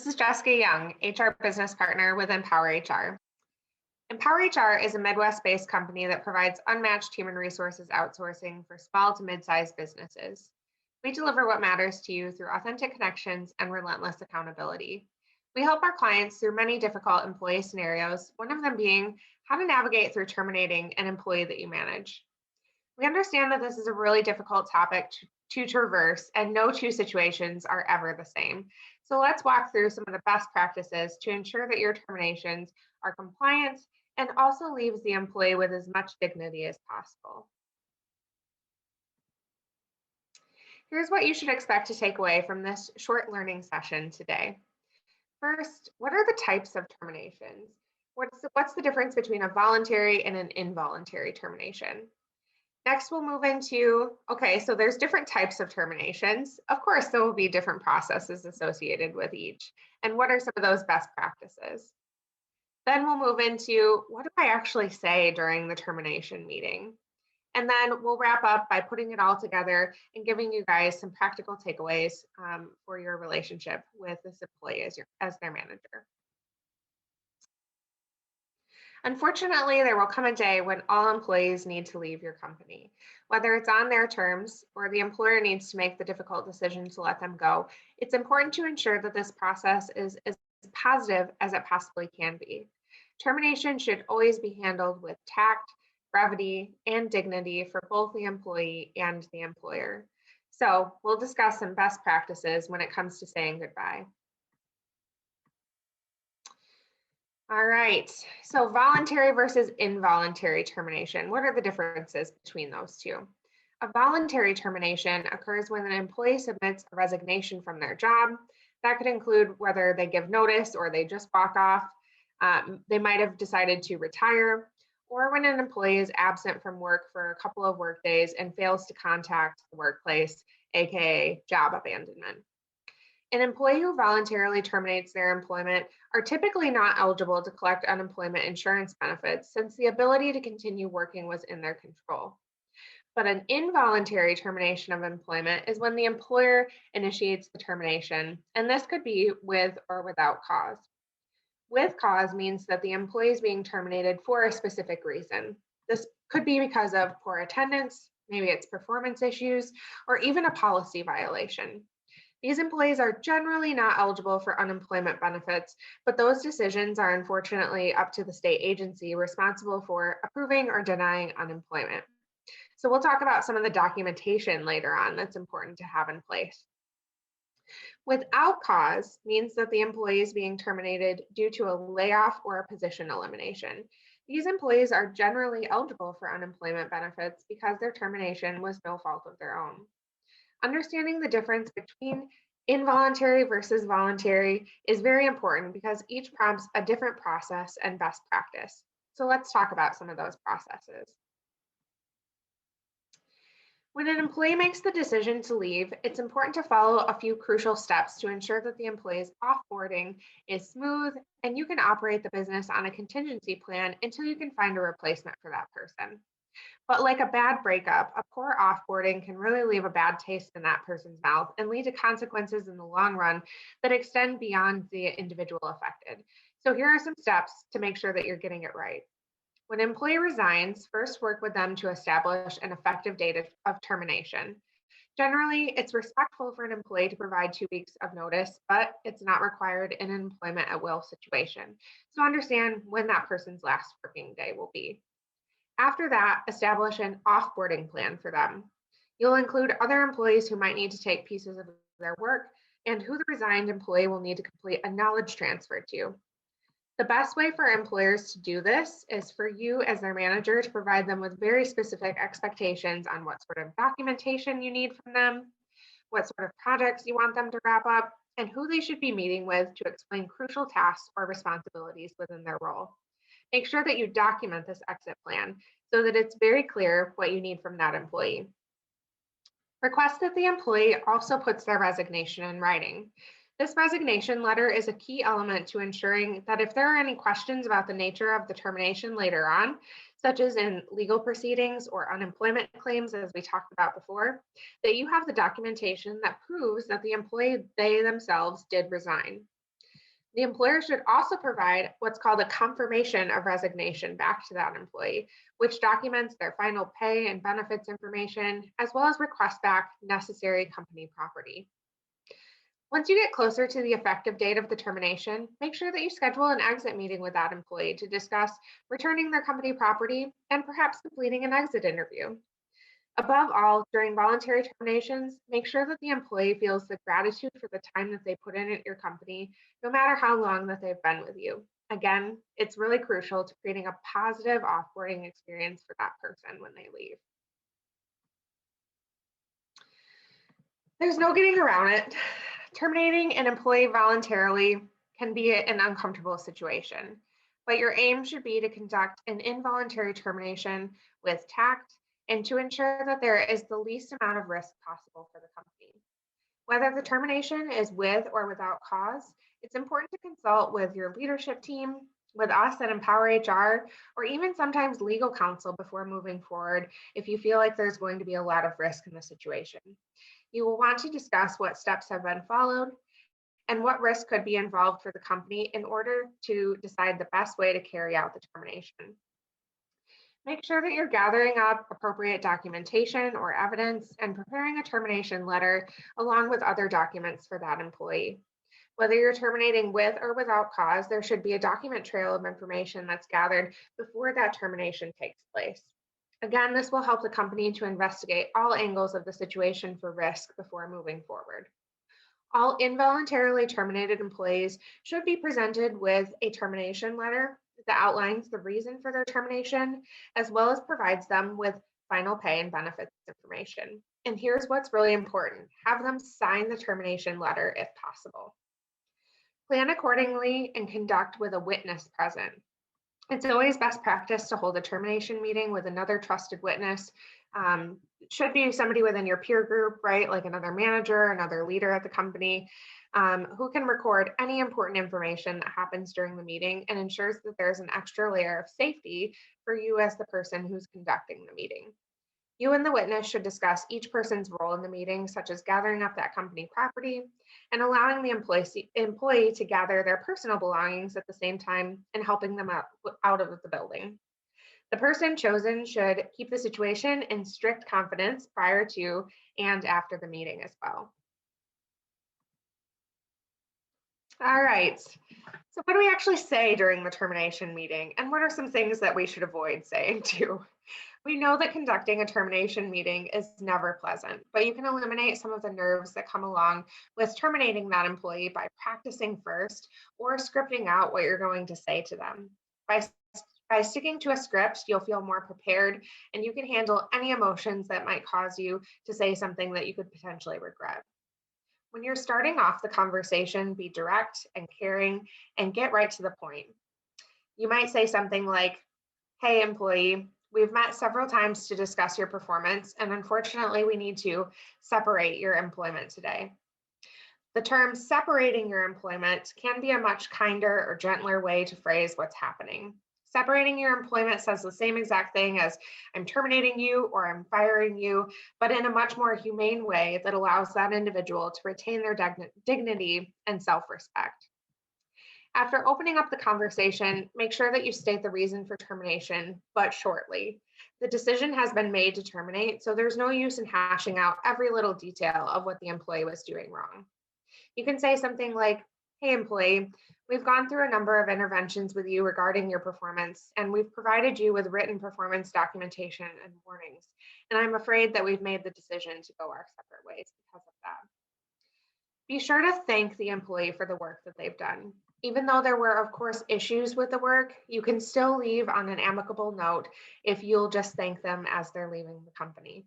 This is Jessica Young, HR business partner with Empower HR. Empower HR is a Midwest-based company that provides unmatched human resources outsourcing for small to mid-sized businesses. We deliver what matters to you through authentic connections and relentless accountability. We help our clients through many difficult employee scenarios, one of them being how to navigate through terminating an employee that you manage. We understand that this is a really difficult topic to traverse, and no two situations are ever the same. So let's walk through some of the best practices to ensure that your terminations are compliant and also leaves the employee with as much dignity as possible. Here's what you should expect to take away from this short learning session today. First, what are the types of terminations? What's the difference between a voluntary and an involuntary termination? Next, we'll move into, okay, so there's different types of terminations. Of course, there will be different processes associated with each. And what are some of those best practices? Then we'll move into, what do I actually say during the termination meeting? And then we'll wrap up by putting it all together and giving you guys some practical takeaways for your relationship with this employee as their manager. Unfortunately, there will come a day when all employees need to leave your company. Whether it's on their terms or the employer needs to make the difficult decision to let them go, it's important to ensure that this process is as positive as it possibly can be. Termination should always be handled with tact, brevity, and dignity for both the employee and the employer. So we'll discuss some best practices when it comes to saying goodbye. All right, so voluntary versus involuntary termination. What are the differences between those two? A voluntary termination occurs when an employee submits a resignation from their job. That could include whether they give notice or they just walk off. They might have decided to retire, or when an employee is absent from work for a couple of work days and fails to contact the workplace, aka job abandonment. An employee who voluntarily terminates their employment are typically not eligible to collect unemployment insurance benefits since the ability to continue working was in their control. But an involuntary termination of employment is when the employer initiates the termination, and this could be with or without cause. With cause means that the employee is being terminated for a specific reason. This could be because of poor attendance, maybe it's performance issues, or even a policy violation. These employees are generally not eligible for unemployment benefits, but those decisions are unfortunately up to the state agency responsible for approving or denying unemployment. So we'll talk about some of the documentation later on that's important to have in place. Without cause means that the employee is being terminated due to a layoff or a position elimination. These employees are generally eligible for unemployment benefits because their termination was no fault of their own. Understanding the difference between involuntary versus voluntary is very important because each prompts a different process and best practice. So let's talk about some of those processes. When an employee makes the decision to leave, it's important to follow a few crucial steps to ensure that the employee's offboarding is smooth and you can operate the business on a contingency plan until you can find a replacement for that person. But like a bad breakup, a poor offboarding can really leave a bad taste in that person's mouth and lead to consequences in the long run that extend beyond the individual affected. So here are some steps to make sure that you're getting it right. When an employee resigns, first work with them to establish an effective date of termination. Generally, it's respectful for an employee to provide 2 weeks of notice, but it's not required in an employment at will situation. So understand when that person's last working day will be. After that, establish an offboarding plan for them. You'll include other employees who might need to take pieces of their work and who the resigned employee will need to complete a knowledge transfer to. The best way for employers to do this is for you as their manager to provide them with very specific expectations on what sort of documentation you need from them, what sort of projects you want them to wrap up, and who they should be meeting with to explain crucial tasks or responsibilities within their role. Make sure that you document this exit plan so that it's very clear what you need from that employee. Request that the employee also puts their resignation in writing. This resignation letter is a key element to ensuring that if there are any questions about the nature of the termination later on, such as in legal proceedings or unemployment claims, as we talked about before, that you have the documentation that proves that the employee, they themselves did resign. The employer should also provide what's called a confirmation of resignation back to that employee, which documents their final pay and benefits information, as well as request back necessary company property. Once you get closer to the effective date of the termination, make sure that you schedule an exit meeting with that employee to discuss returning their company property and perhaps completing an exit interview. Above all, during voluntary terminations, make sure that the employee feels the gratitude for the time that they put in at your company, no matter how long that they've been with you. Again, it's really crucial to creating a positive offboarding experience for that person when they leave. There's no getting around it. Terminating an employee voluntarily can be an uncomfortable situation, but your aim should be to conduct an involuntary termination with tact and to ensure that there is the least amount of risk possible for the company. Whether the termination is with or without cause, it's important to consult with your leadership team, with us at Empower HR, or even sometimes legal counsel before moving forward if you feel like there's going to be a lot of risk in the situation. You will want to discuss what steps have been followed and what risk could be involved for the company in order to decide the best way to carry out the termination. Make sure that you're gathering up appropriate documentation or evidence and preparing a termination letter along with other documents for that employee. Whether you're terminating with or without cause, there should be a document trail of information that's gathered before that termination takes place. Again, this will help the company to investigate all angles of the situation for risk before moving forward. All involuntarily terminated employees should be presented with a termination letter that outlines the reason for their termination, as well as provides them with final pay and benefits information. And here's what's really important: have them sign the termination letter if possible. Plan accordingly and conduct with a witness present. It's always best practice to hold a termination meeting with another trusted witness. It should be somebody within your peer group, right? Like another manager, another leader at the company, who can record any important information that happens during the meeting and ensures that there's an extra layer of safety for you as the person who's conducting the meeting. You and the witness should discuss each person's role in the meeting, such as gathering up that company property and allowing the employee to gather their personal belongings at the same time and helping them out of the building. The person chosen should keep the situation in strict confidence prior to and after the meeting as well. All right, so what do we actually say during the termination meeting? And what are some things that we should avoid saying too? We know that conducting a termination meeting is never pleasant, but you can eliminate some of the nerves that come along with terminating that employee by practicing first or scripting out what you're going to say to them. By sticking to a script, you'll feel more prepared and you can handle any emotions that might cause you to say something that you could potentially regret. When you're starting off the conversation, be direct and caring and get right to the point. You might say something like, "Hey, employee, we've met several times to discuss your performance, and unfortunately, we need to separate your employment today." The term separating your employment can be a much kinder or gentler way to phrase what's happening. Separating your employment says the same exact thing as "I'm terminating you" or "I'm firing you," but in a much more humane way that allows that individual to retain their dignity and self-respect. After opening up the conversation, make sure that you state the reason for termination, but shortly. The decision has been made to terminate, so there's no use in hashing out every little detail of what the employee was doing wrong. You can say something like, "Hey, employee, we've gone through a number of interventions with you regarding your performance, and we've provided you with written performance documentation and warnings. And I'm afraid that we've made the decision to go our separate ways because of that." Be sure to thank the employee for the work that they've done. Even though there were, of course, issues with the work, you can still leave on an amicable note if you'll just thank them as they're leaving the company.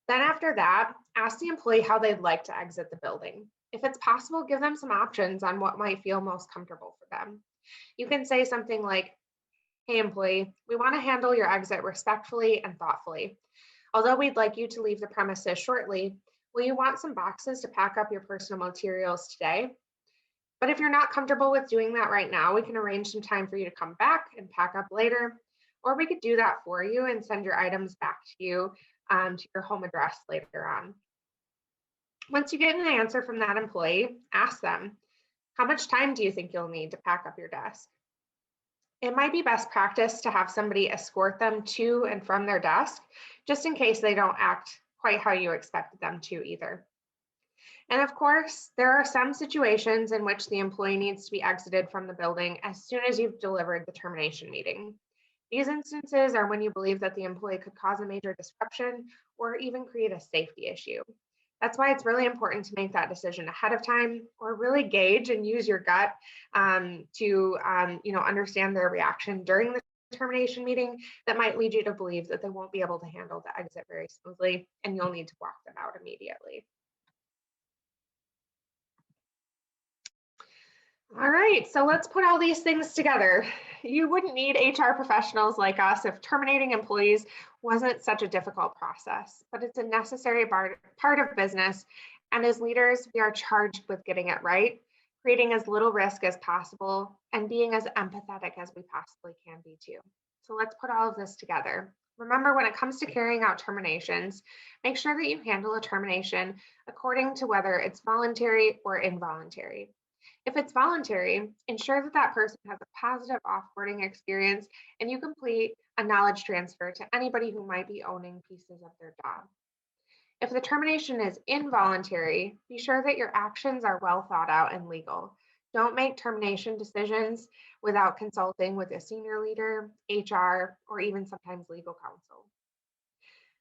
Then after that, ask the employee how they'd like to exit the building. If it's possible, give them some options on what might feel most comfortable for them. You can say something like, "Hey, employee, we want to handle your exit respectfully and thoughtfully. Although we'd like you to leave the premises shortly, will you want some boxes to pack up your personal materials today? But if you're not comfortable with doing that right now, we can arrange some time for you to come back and pack up later, or we could do that for you and send your items back to you to your home address later on." Once you get an answer from that employee, ask them, How much time do you think you'll need to pack up your desk? It might be best practice to have somebody escort them to and from their desk, just in case they don't act quite how you expected them to either. And of course, there are some situations in which the employee needs to be exited from the building as soon as you've delivered the termination meeting. These instances are when you believe that the employee could cause a major disruption or even create a safety issue. That's why it's really important to make that decision ahead of time, or really gauge and use your gut to understand their reaction during the termination meeting that might lead you to believe that they won't be able to handle the exit very smoothly and you'll need to walk them out immediately. All right, so let's put all these things together. You wouldn't need HR professionals like us if terminating employees wasn't such a difficult process, but it's a necessary part of business. And as leaders, we are charged with getting it right, creating as little risk as possible, and being as empathetic as we possibly can be too. So let's put all of this together. Remember, when it comes to carrying out terminations, make sure that you handle a termination according to whether it's voluntary or involuntary. If it's voluntary, ensure that that person has a positive offboarding experience and you complete a knowledge transfer to anybody who might be owning pieces of their job. If the termination is involuntary, be sure that your actions are well thought out and legal. Don't make termination decisions without consulting with a senior leader, HR, or even sometimes legal counsel.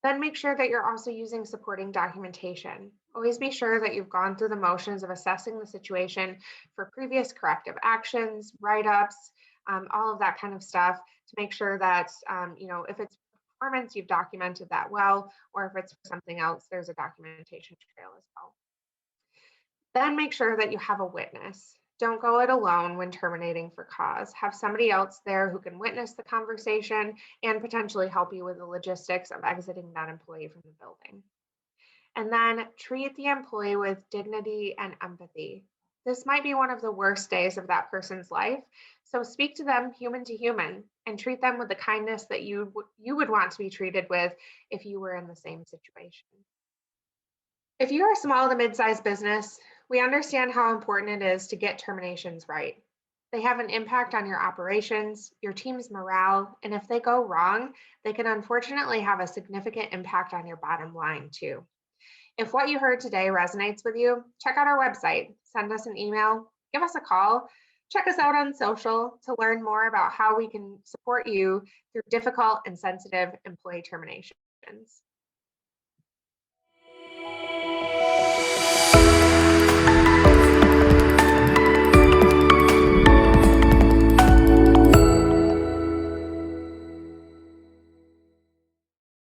Then make sure that you're also using supporting documentation. Always be sure that you've gone through the motions of assessing the situation for previous corrective actions, write-ups, all of that kind of stuff to make sure that, if it's performance, you've documented that well, or if it's for something else, there's a documentation trail as well. Then make sure that you have a witness. Don't go it alone when terminating for cause. Have somebody else there who can witness the conversation and potentially help you with the logistics of exiting that employee from the building. And then treat the employee with dignity and empathy. This might be one of the worst days of that person's life. So speak to them human to human and treat them with the kindness that you would want to be treated with if you were in the same situation. If you're a small to mid-sized business, we understand how important it is to get terminations right. They have an impact on your operations, your team's morale, and if they go wrong, they can unfortunately have a significant impact on your bottom line too. If what you heard today resonates with you, check out our website, send us an email, give us a call, check us out on social to learn more about how we can support you through difficult and sensitive employee terminations.